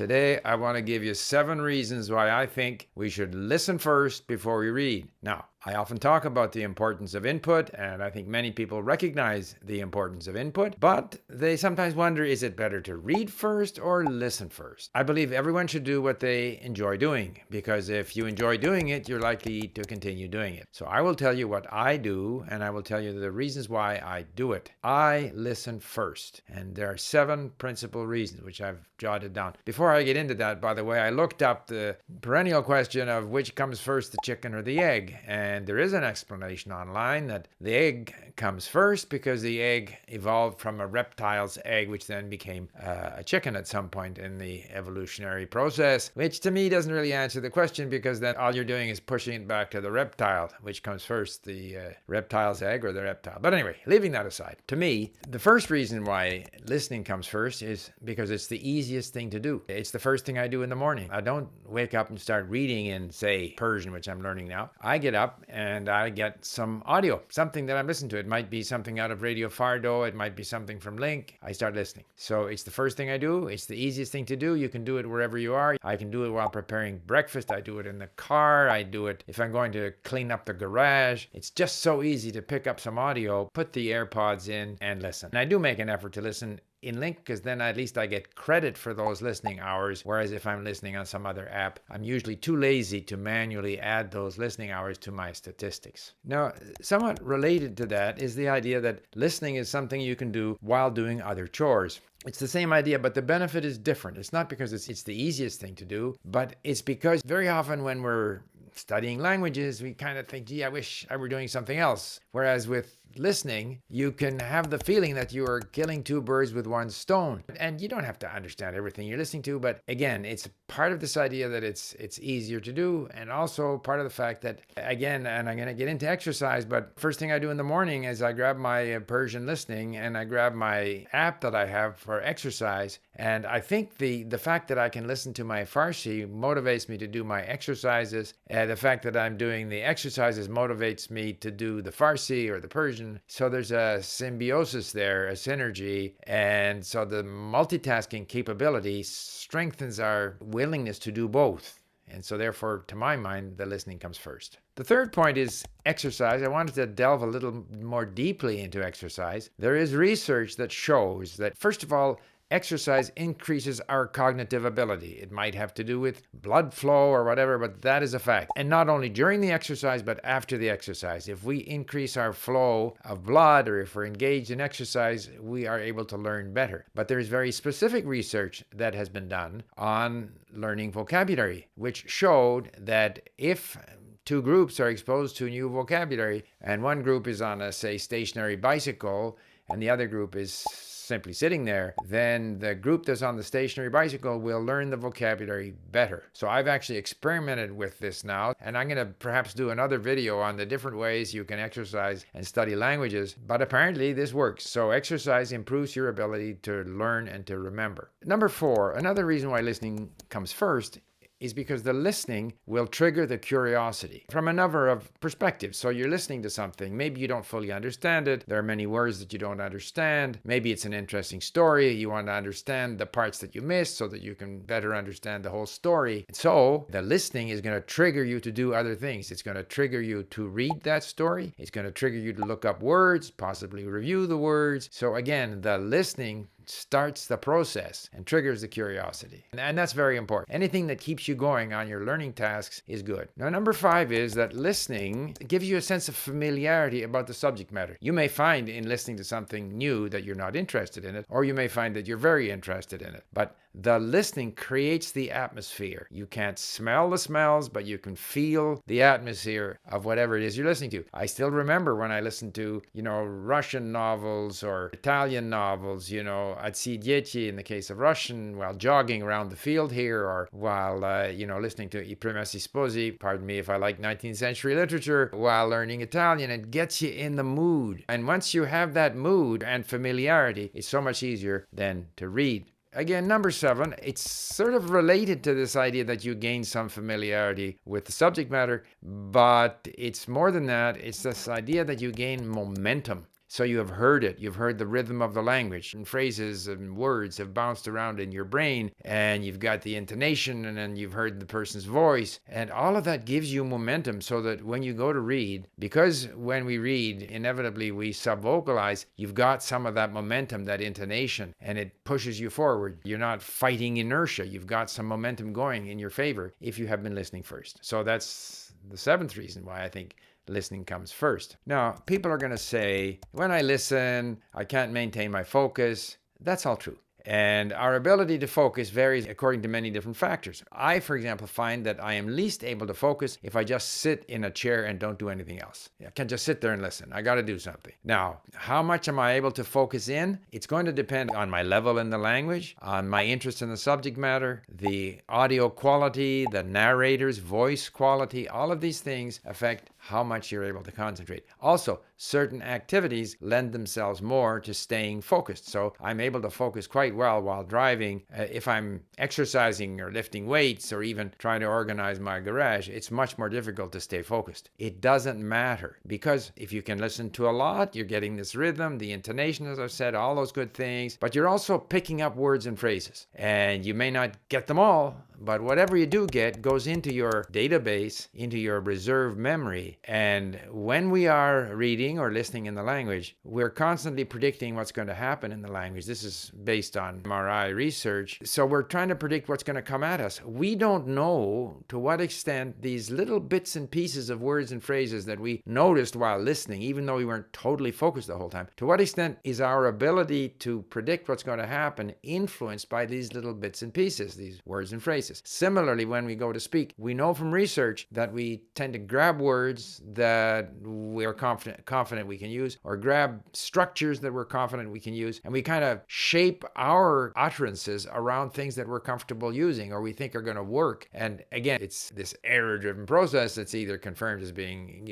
Today, I want to give you 7 reasons why I think we should listen first before we read. Now, I often talk about the importance of input, and I think many people recognize the importance of input, but they sometimes wonder, is it better to read first or listen first? I believe everyone should do what they enjoy doing, because if you enjoy doing it, you're likely to continue doing it. So I will tell you what I do, and I will tell you the reasons why I do it. I listen first, and there are 7 principal reasons, which I've jotted down. Before I get into that, by the way, I looked up the perennial question of which comes first, the chicken or the egg, and there is an explanation online that the egg comes first because the egg evolved from a reptile's egg, which then became a chicken at some point in the evolutionary process, which to me doesn't really answer the question, because then all you're doing is pushing it back to the reptile, which comes first, the reptile's egg or the reptile. But anyway, leaving that aside, to me, the first reason why listening comes first is because it's the easiest thing to do. It's the first thing I do in the morning. I don't wake up and start reading in, say, Persian, which I'm learning now. I get up and I get some audio, something that I'm listening to. It might be something out of Radio Fardo. It might be something from Link. I start listening. So it's the first thing I do. It's the easiest thing to do. You can do it wherever you are. I can do it while preparing breakfast. I do it in the car. I do it if I'm going to clean up the garage. It's just so easy to pick up some audio, put the AirPods in, and listen. And I do make an effort to listen in Link, because then at least I get credit for those listening hours, whereas if I'm listening on some other app, I'm usually too lazy to manually add those listening hours to my statistics. Now, somewhat related to that is the idea that listening is something you can do while doing other chores. It's the same idea, but the benefit is different. It's not because it's the easiest thing to do, but it's because very often when we're studying languages, we kind of think, gee, I wish I were doing something else. Whereas with listening, you can have the feeling that you are killing 2 birds with 1 stone. And you don't have to understand everything you're listening to, but again, it's part of this idea that it's easier to do, and also part of the fact that, again, and I'm going to get into exercise, but first thing I do in the morning is I grab my Persian listening and I grab my app that I have for exercise. And I think the fact that I can listen to my Farsi motivates me to do my exercises. The fact that I'm doing the exercises motivates me to do the Farsi or the Persian. So there's a symbiosis there, a synergy. And so the multitasking capability strengthens our willingness to do both. And so therefore, to my mind, the listening comes first. The third point is exercise. I wanted to delve a little more deeply into exercise. There is research that shows that, first of all, exercise increases our cognitive ability. It might have to do with blood flow or whatever, but that is a fact. And not only during the exercise, but after the exercise. If we increase our flow of blood, or if we're engaged in exercise, we are able to learn better. But there's very specific research that has been done on learning vocabulary, which showed that if 2 groups are exposed to new vocabulary, and one group is on a, say, stationary bicycle, and the other group is simply sitting there, then the group that's on the stationary bicycle will learn the vocabulary better. So I've actually experimented with this now, and I'm going to perhaps do another video on the different ways you can exercise and study languages, but apparently this works. So exercise improves your ability to learn and to remember. Number 4, another reason why listening comes first is because the listening will trigger the curiosity from a number of perspectives. So you're listening to something, maybe you don't fully understand it. There are many words that you don't understand. Maybe it's an interesting story. You want to understand the parts that you missed so that you can better understand the whole story. So the listening is going to trigger you to do other things. It's going to trigger you to read that story. It's going to trigger you to look up words, possibly review the words. So again, the listening starts the process and triggers the curiosity. And that's very important. Anything that keeps you going on your learning tasks is good. Now, number 5 is that listening gives you a sense of familiarity about the subject matter. You may find in listening to something new that you're not interested in it, or you may find that you're very interested in it. But the listening creates the atmosphere. You can't smell the smells, but you can feel the atmosphere of whatever it is you're listening to. I still remember when I listened to, Russian novels or Italian novels, I'd see dieci in the case of Russian while jogging around the field here, or while, listening to I Promessi Sposi, pardon me if I like 19th century literature, while learning Italian. It gets you in the mood. And once you have that mood and familiarity, it's so much easier than to read. Again, number 7, it's sort of related to this idea that you gain some familiarity with the subject matter, but it's more than that. It's this idea that you gain momentum. So you have heard it. You've heard the rhythm of the language, and phrases and words have bounced around in your brain, and you've got the intonation, and then you've heard the person's voice. And all of that gives you momentum so that when you go to read, because when we read, inevitably we subvocalize, you've got some of that momentum, that intonation, and it pushes you forward. You're not fighting inertia. You've got some momentum going in your favor if you have been listening first. So that's the seventh reason why I think listening comes first. Now, people are going to say, when I listen, I can't maintain my focus. That's all true. And our ability to focus varies according to many different factors. I, for example, find that I am least able to focus if I just sit in a chair and don't do anything else. I can't just sit there and listen. I got to do something. Now, how much am I able to focus in? It's going to depend on my level in the language, on my interest in the subject matter, the audio quality, the narrator's voice quality. All of these things affect how much you're able to concentrate. Also, certain activities lend themselves more to staying focused. So I'm able to focus quite well while driving. If I'm exercising or lifting weights or even trying to organize my garage, it's much more difficult to stay focused. It doesn't matter, because if you can listen to a lot, you're getting this rhythm, the intonation, as I've said, all those good things, but you're also picking up words and phrases. And you may not get them all, but whatever you do get goes into your database, into your reserve memory. And when we are reading or listening in the language, we're constantly predicting what's going to happen in the language. This is based on MRI research. So we're trying to predict what's going to come at us. We don't know to what extent these little bits and pieces of words and phrases that we noticed while listening, even though we weren't totally focused the whole time, to what extent is our ability to predict what's going to happen influenced by these little bits and pieces, these words and phrases. Similarly, when we go to speak, we know from research that we tend to grab words that we're confident we can use, or grab structures that we're confident we can use, and we kind of shape our utterances around things that we're comfortable using or we think are going to work. And again, it's this error-driven process that's either confirmed as being,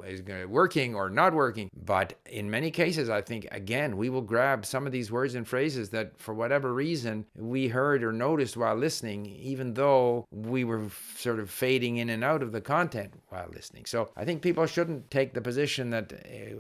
is working or not working. But in many cases, I think, again, we will grab some of these words and phrases that for whatever reason we heard or noticed while listening, even though we were sort of fading in and out of the content while listening. So I think people shouldn't take the position that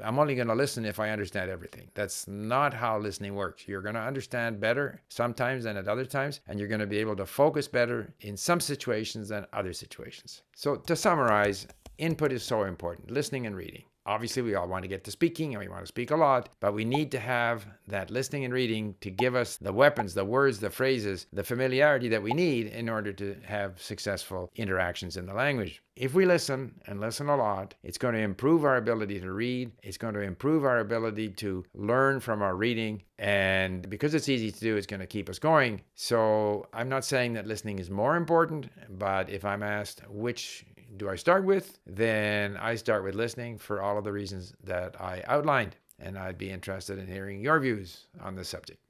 I'm only going to listen if I understand everything. That's not how listening works. You're going to understand better sometimes than at other times, and you're going to be able to focus better in some situations than other situations. So to summarize, input is so important, listening and reading. Obviously, we all want to get to speaking and we want to speak a lot, but we need to have that listening and reading to give us the weapons, the words, the phrases, the familiarity that we need in order to have successful interactions in the language. If we listen and listen a lot, it's going to improve our ability to read. It's going to improve our ability to learn from our reading. And because it's easy to do, it's going to keep us going. So I'm not saying that listening is more important, but if I'm asked which do I start with, then I start with listening for all of the reasons that I outlined. And I'd be interested in hearing your views on this subject.